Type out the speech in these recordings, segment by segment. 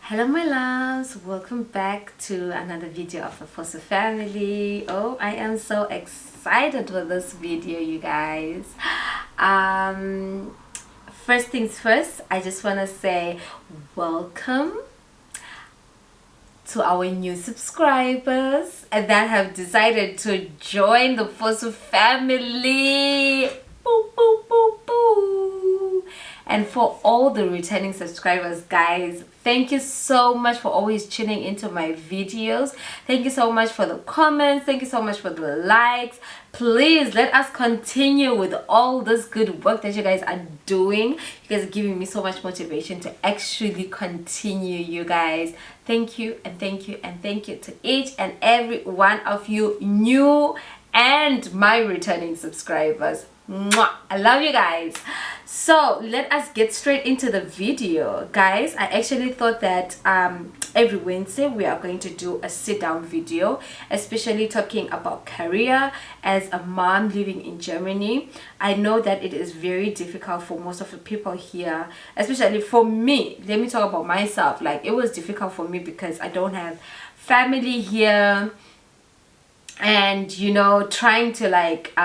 Hello my loves, welcome back to another video of the Fosu family. Oh, I am so excited for this video, you guys. First things first, I just want to say welcome to our new subscribers and that have decided to join the Fosu family. Boo, boo, boo, boo. And for all the returning subscribers, guys, thank you so much for always tuning into my videos. Thank you so much for the comments. Thank you so much for the likes. Please let us continue with all this good work that you guys are doing. You guys are giving me so much motivation to actually continue, you guys. Thank you and thank you and thank you to each and every one of you, new and my returning subscribers. Mwah! I love you guys. So let us get straight into the video, guys. I actually thought that every Wednesday we are going to do a sit down video, especially talking about career as a mom living in Germany. I know that it is very difficult for most of the people here, especially for me. Let me talk about myself. Like, it was difficult for me because I don't have family here, and you know, trying to like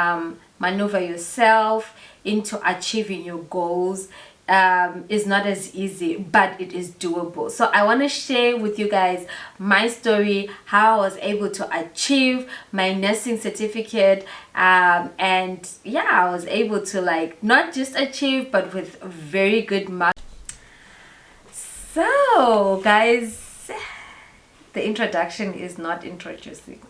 maneuver yourself into achieving your goals is not as easy, but it is doable. So I want to share with you guys my story, how I was able to achieve my nursing certificate, and yeah, I was able to like not just achieve but with very good marks. So guys, the introduction is not introducing.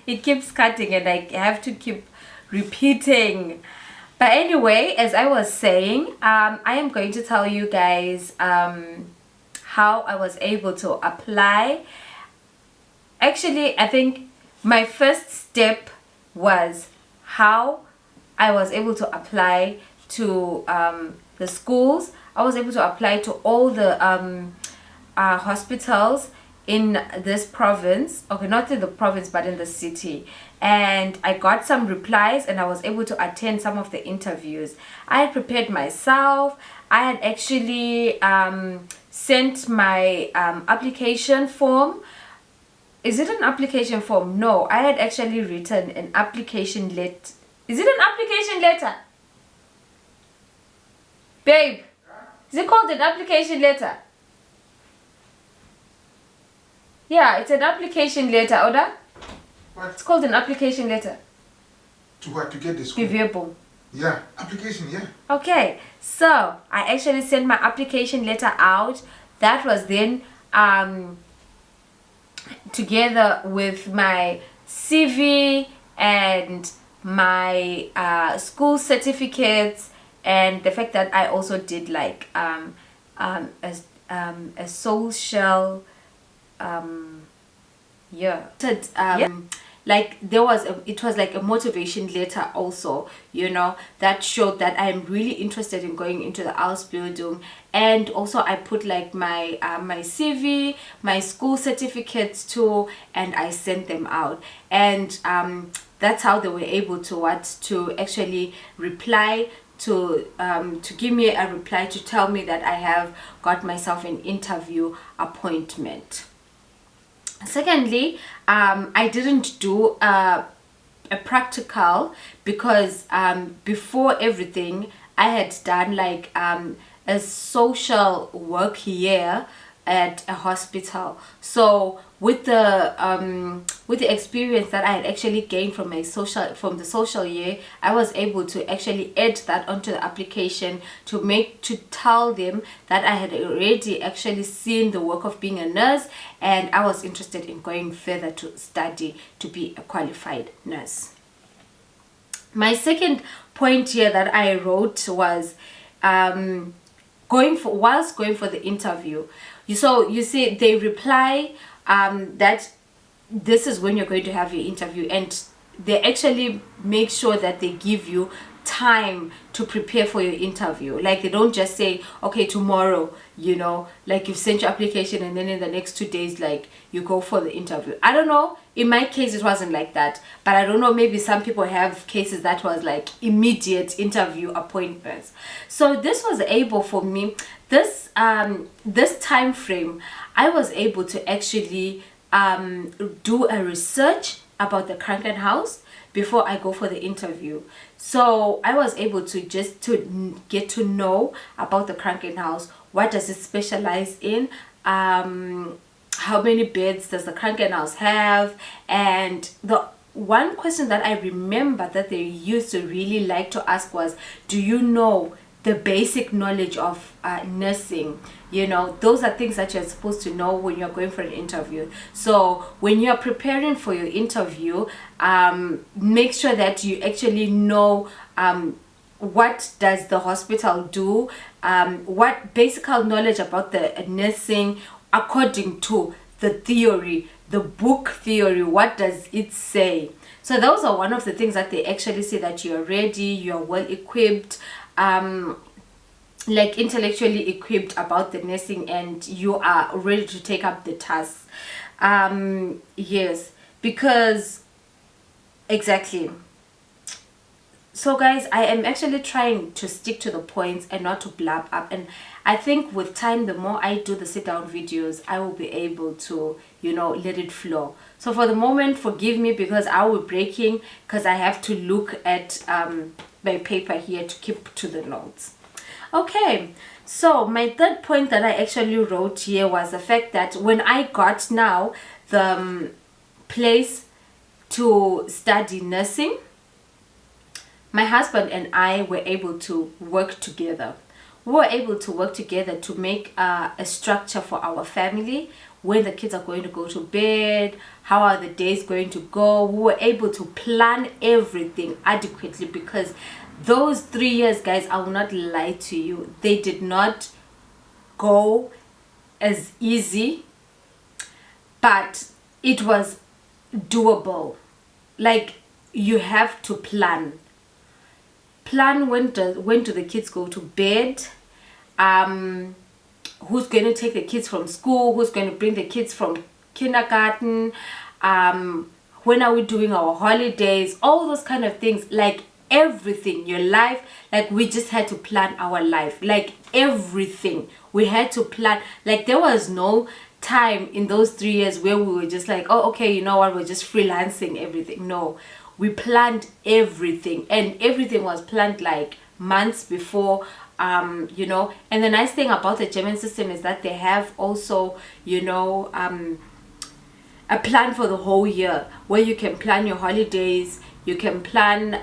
It keeps cutting and I have to keep repeating. But anyway, as I was saying, I am going to tell you guys how I was able to apply. Actually, I think my first step was how I was able to apply to the schools. I was able to apply to all the hospitals in this province. Okay, not in the province but in the city, and I got some replies and I was able to attend some of the interviews. I had prepared myself. I had actually sent my application form. Is it an application form? No, I had actually written an application letter. Is it an application letter, babe? Is it called an application letter? Yeah, it's an application letter, Oda. What? It's called an application letter. To what? To get the school? Bewerbung. Yeah, application, yeah. Okay, so I actually sent my application letter out. That was then together with my CV and my school certificates, and the fact that I also did like a social like there was it was like a motivation letter also, you know, that showed that I'm really interested in going into the Ausbildung. And also I put like my my CV, my school certificates too, and I sent them out. And that's how they were able to actually reply to give me a reply to tell me that I have got myself an interview appointment. Secondly, I didn't do a practical because before everything I had done like a social work year at a hospital. So with the experience that I had actually gained from the social year, I was able to actually add that onto the application to tell them that I had already actually seen the work of being a nurse and I was interested in going further to study to be a qualified nurse. My second point here that I wrote was whilst going for the interview. So you see they reply that this is when you're going to have your interview, and they actually make sure that they give you time to prepare for your interview. Like, they don't just say, okay, tomorrow. you know, like you've sent your application and then in the next 2 days like you go for the interview. I don't know, in my case it wasn't like that, but I don't know, maybe some people have cases that was like immediate interview appointments. So this was able for me, this this time frame, I was able to actually do a research about the Krankenhaus before I go for the interview. So I was able to just to get to know about the Krankenhaus. What does it specialize in? How many beds does the Krankenhaus have? And the one question that I remember that they used to really like to ask was, do you know the basic knowledge of nursing? You know, those are things that you're supposed to know when you're going for an interview. So when you're preparing for your interview, make sure that you actually know what does the hospital do, what basic knowledge about the nursing according to the theory, the book theory, what does it say? So those are one of the things that they actually say, that you're ready, you're well equipped, like intellectually equipped about the nursing, and you are ready to take up the task. Yes, because exactly. So guys, I am actually trying to stick to the points and not to blab up, and I think with time, the more I do the sit down videos, I will be able to, you know, let it flow. So for the moment, forgive me because I will be breaking, because I have to look at my paper here to keep to the notes. Okay, so my third point that I actually wrote here was the fact that when I got now the place to study nursing, my husband and I were able to work together. We were able to work together to make a structure for our family, when the kids are going to go to bed, how are the days going to go. We were able to plan everything adequately, because those 3 years, guys, I will not lie to you, they did not go as easy, but it was doable. Like, you have to plan when do the kids go to bed, who's going to take the kids from school, who's going to bring the kids from kindergarten, when are we doing our holidays, all those kind of things. Like everything, your life, like we just had to plan our life, like everything we had to plan. Like there was no time in those 3 years where we were just like, oh okay, you know what, we're just freelancing everything. No, we planned everything, and everything was planned like months before. You know, and the nice thing about the German system is that they have also, you know, a plan for the whole year, where you can plan your holidays, you can plan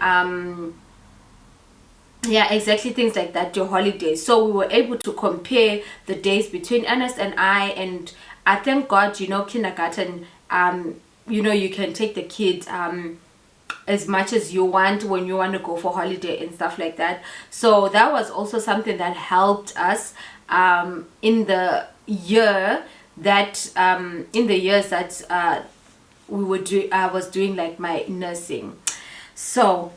yeah, exactly, things like that, your holidays. So we were able to compare the days between Ernest and I thank God, you know, kindergarten, you know, you can take the kids as much as you want when you want to go for holiday and stuff like that. So that was also something that helped us in the year that in the years that we were I was doing like my nursing. So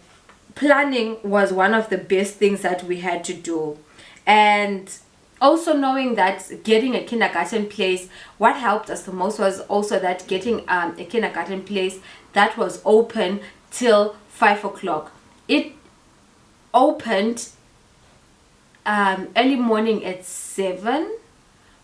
planning was one of the best things that we had to do, and also knowing that getting a kindergarten place, what helped us the most was also that getting a kindergarten place that was open till 5 o'clock. It opened early morning at 7.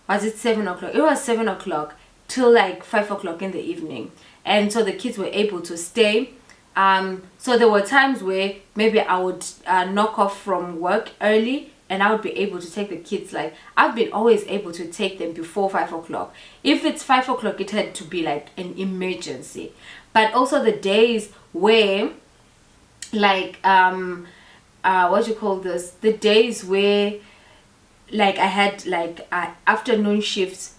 Was it 7 o'clock? It was 7 o'clock till like 5 o'clock in the evening, and so the kids were able to stay. So there were times where maybe I would knock off from work early, and I would be able to take the kids. Like I've been always able to take them before 5 o'clock. If it's 5 o'clock, it had to be like an emergency. But also the days where like what you call this, the days where like I had like afternoon shifts,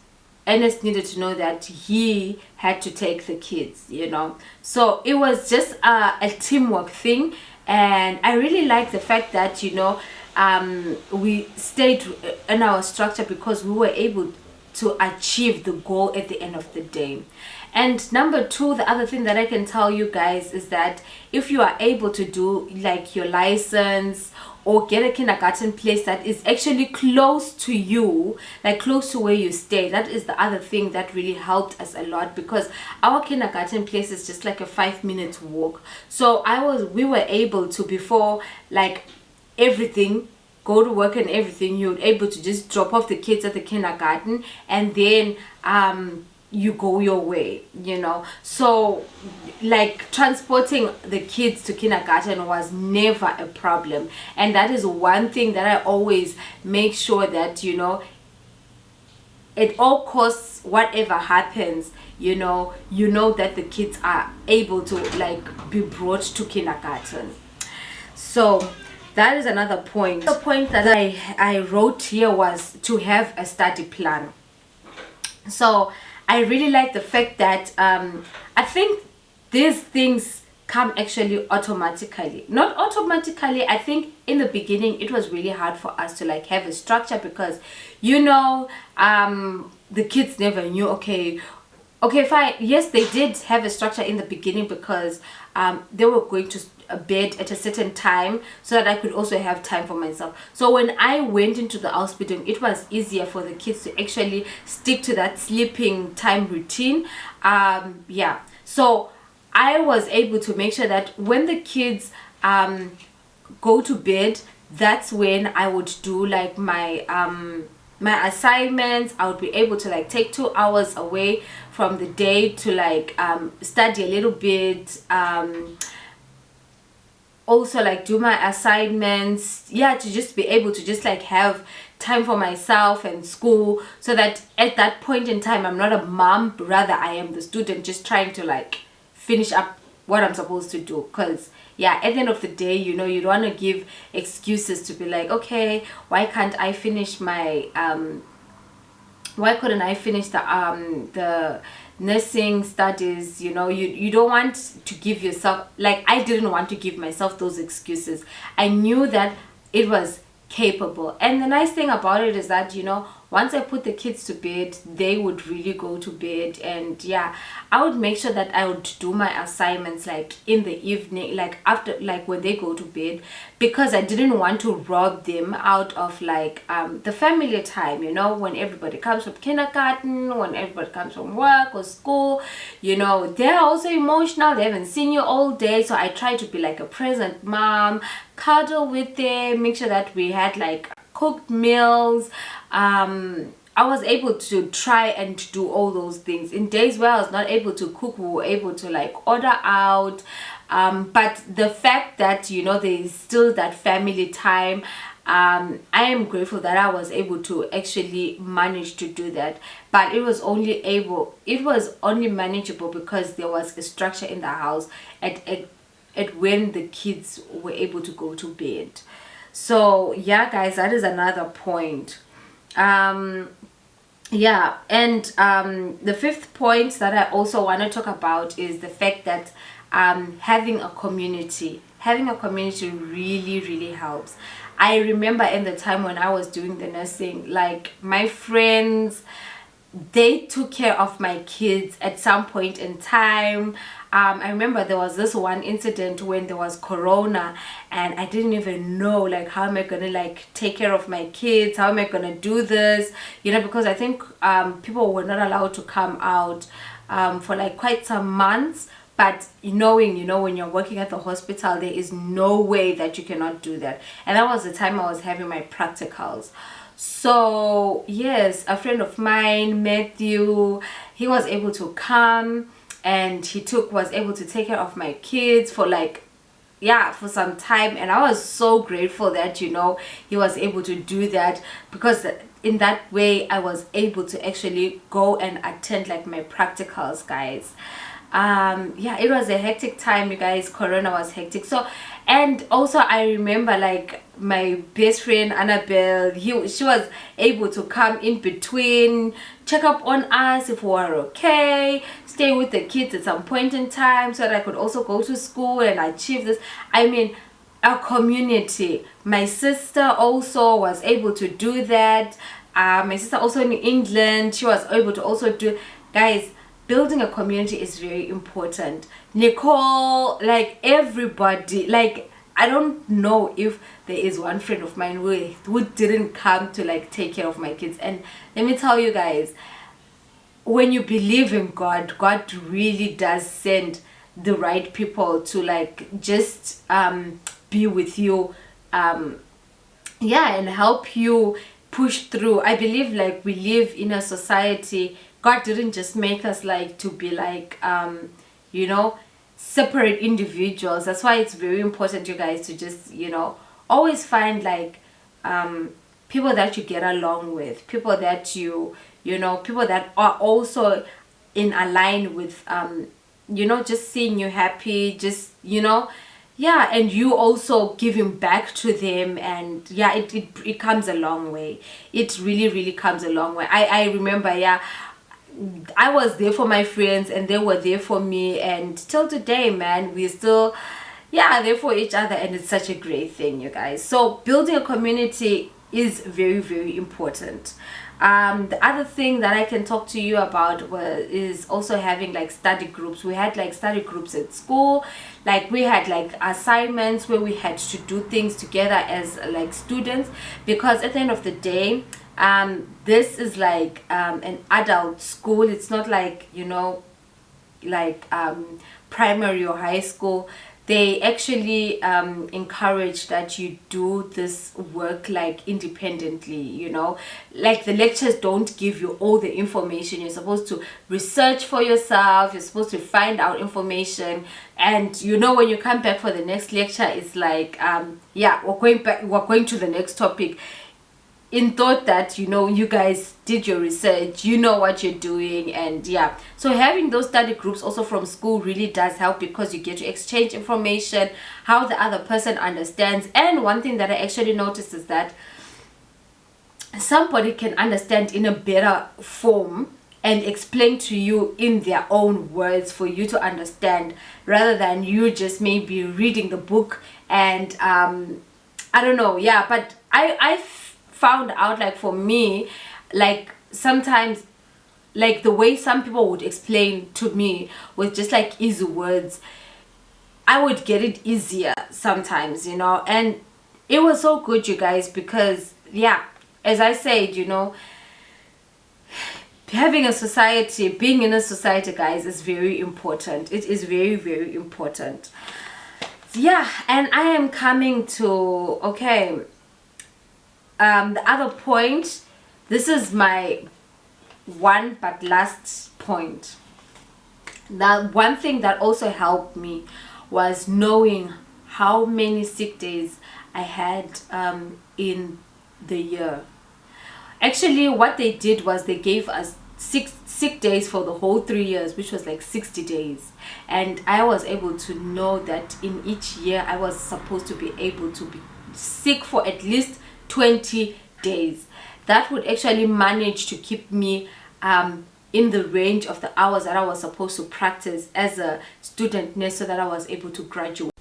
Ernest needed to know that he had to take the kids, you know. So it was just a teamwork thing, and I really like the fact that, you know, we stayed in our structure because we were able to achieve the goal at the end of the day. And number two, the other thing that I can tell you guys is that if you are able to do like your license or get a kindergarten place that is actually close to you, like close to where you stay. That is the other thing that really helped us a lot, because our kindergarten place is just like a 5-minute walk. So we were able to, before like everything, go to work and everything, you're able to just drop off the kids at the kindergarten, and then you go your way, you know. So like transporting the kids to kindergarten was never a problem, and that is one thing that I always make sure that, you know, at all costs, whatever happens, you know that the kids are able to like be brought to kindergarten. So that is another point. The point that I wrote here was to have a study plan. So I really like the fact that I think these things come actually automatically. Not automatically, I think in the beginning it was really hard for us to like have a structure, because, you know, the kids never knew, okay, fine. Yes, they did have a structure in the beginning, because they were going to bed at a certain time so that I could also have time for myself. So when I went into the hospital, it was easier for the kids to actually stick to that sleeping time routine. Yeah, so I was able to make sure that when the kids go to bed, that's when I would do like my my assignments. I would be able to like take 2 hours away from the day to like study a little bit, also like do my assignments, yeah, to just be able to just like have time for myself and school, so that at that point in time I'm not a mom, rather I am the student just trying to like finish up what I'm supposed to do. Because yeah, at the end of the day, you know, you don't want to give excuses to be like, okay, why can't I finish my why couldn't I finish the nursing studies, you know. You don't want to give yourself, like I didn't want to give myself those excuses. I knew that it was capable, and the nice thing about it is that, you know, once I put the kids to bed, they would really go to bed. And yeah, I would make sure that I would do my assignments like in the evening, like after, like when they go to bed, because I didn't want to rob them out of like the family time, you know, when everybody comes from kindergarten, when everybody comes from work or school, you know, they're also emotional, they haven't seen you all day. So I try to be like a present mom, cuddle with them, make sure that we had like cooked meals. I was able to try and do all those things. In days where I was not able to cook, we were able to like order out. But the fact that, you know, there is still that family time, I am grateful that I was able to actually manage to do that. But it was only manageable because there was a structure in the house at when the kids were able to go to bed. So yeah guys, that is another point. Yeah, and the fifth point that I also want to talk about is the fact that having a community really helps. I remember in the time when I was doing the nursing, like my friends, they took care of my kids at some point in time. I remember there was this one incident when there was corona, and I didn't even know like how am I gonna like take care of my kids, how am I gonna do this, you know, because I think people were not allowed to come out for like quite some months. But knowing, you know, when you're working at the hospital, there is no way that you cannot do that. And that was the time I was having my practicals. So yes, a friend of mine, Matthew, he was able to come, and he was able to take care of my kids for like, yeah, for some time. And I was so grateful that, you know, he was able to do that, because in that way I was able to actually go and attend like my practicals, guys. Yeah, it was a hectic time, you guys. Corona was hectic. So, and also I remember like my best friend Annabelle, she was able to come in between, check up on us if we were okay, stay with the kids at some point in time, so that I could also go to school and achieve this. I mean, a community. My sister also was able to do that. My sister also in England, she was able to also do, guys. Building a community is very important. Nicole, like everybody, like I don't know if there is one friend of mine who didn't come to like take care of my kids. And let me tell you guys, when you believe in God, God really does send the right people to like just be with you, and help you push through. I believe like we live in a society. God didn't just make us like to be like separate individuals. That's why it's very important, you guys, to just always find like people that you get along with, people that people that are also in align with just seeing you happy, just and you also giving back to them. And it comes a long way. It really, really comes a long way. I remember, I was there for my friends and they were there for me, and till today, man, we're still there for each other, and it's such a great thing, you guys. So building a community is very, very important. The other thing that I can talk to you about is also having like study groups. We had like study groups at school. Like we had like assignments where we had to do things together as like students, because at the end of the day, this is like an adult school. It's not like like primary or high school. They actually encourage that you do this work like independently, like the lectures don't give you all the information. You're supposed to research for yourself. You're supposed to find out information, and when you come back for the next lecture, it's like we're going to the next topic, in thought that you guys did your research, what you're doing. And so having those study groups also from school really does help, because you get to exchange information, how the other person understands. And one thing that I actually noticed is that somebody can understand in a better form and explain to you in their own words for you to understand, rather than you just maybe reading the book. And I don't know, but I found out, like for me, like sometimes like the way some people would explain to me with just like easy words, I would get it easier sometimes, and it was so good, you guys, because as I said, having a society, being in a society, guys, is very important. It is very, very important. And I am coming to the other point. This is my one but last point. That one thing that also helped me was knowing how many sick days I had in the year. Actually, what they did was they gave us 6 sick days for the whole 3 years, which was like 60 days. And I was able to know that in each year I was supposed to be able to be sick for at least 20 days. That would actually manage to keep me in the range of the hours that I was supposed to practice as a student nurse, so that I was able to graduate.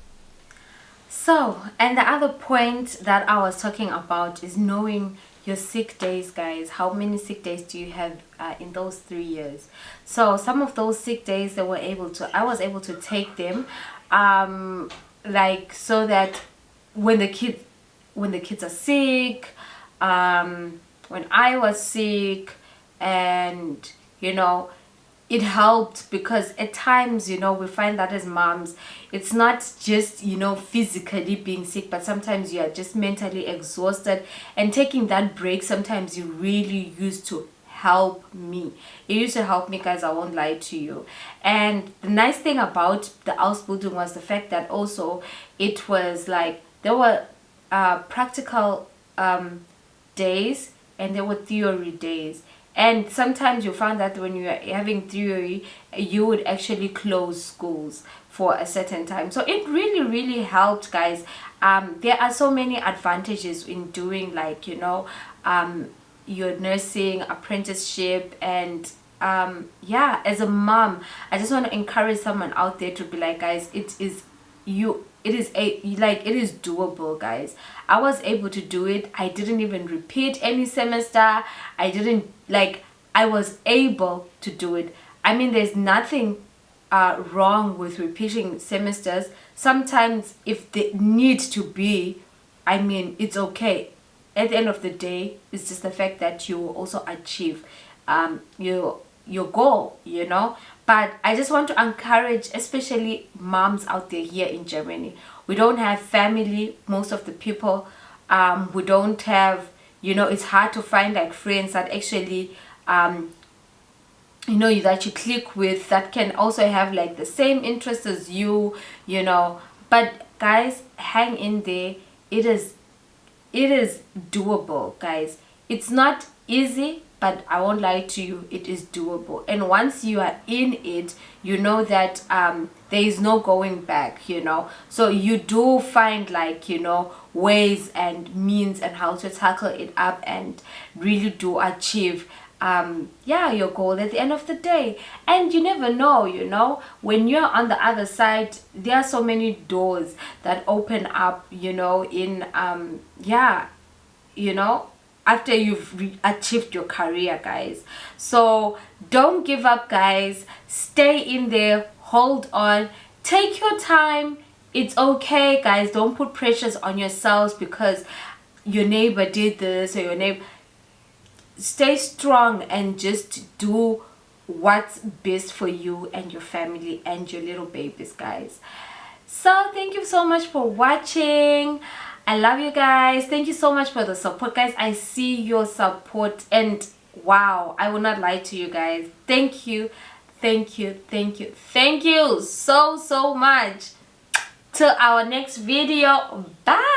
So, and the other point that I was talking about is knowing your sick days, guys. How many sick days do you have in those 3 years? So some of those sick days, I was able to take them like so that when the kids are sick, when I was sick, and it helped, because at times we find that as moms, it's not just physically being sick, but sometimes you are just mentally exhausted, and taking that break sometimes you really used to help me. It used to help me, guys, I won't lie to you. And the nice thing about the Ausbildung was the fact that also it was like there were practical days and there were theory days. And sometimes you found that when you are having theory, you would actually close schools for a certain time. So it really, really helped, guys. There are so many advantages in doing like, your nursing apprenticeship. And as a mom, I just want to encourage someone out there to be like, guys, it is doable, guys. I was able to do it. I didn't even repeat any semester. I was able to do it. I mean, there's nothing wrong with repeating semesters. Sometimes if they need to be, I mean, it's okay. At the end of the day, it's just the fact that you will also achieve your goal, you know. But I just want to encourage, especially moms out there here in Germany. We don't have family, most of the people. We don't have, you know, it's hard to find like friends that actually you know, that you click with, that can also have like the same interests as you, you know. But guys, hang in there. It is doable, guys. It's not easy, but I won't lie to you, it is doable. And once you are in it, you know that there is no going back, you know. So you do find like, you know, ways and means and how to tackle it up and really do achieve yeah, your goal at the end of the day. And you never know, you know, when you're on the other side, there are so many doors that open up, you know, in yeah, you know, after you've achieved your career, guys. So don't give up, guys. Stay in there, hold on, take your time. It's okay, guys. Don't put pressures on yourselves because your neighbor did this or your neighbor. Stay strong and just do what's best for you and your family and your little babies, guys. So thank you so much for watching. I love you guys. Thank you so much for the support, guys. I see your support and wow, I will not lie to you guys. Thank you, thank you, thank you, thank you so much. Till our next video. Bye.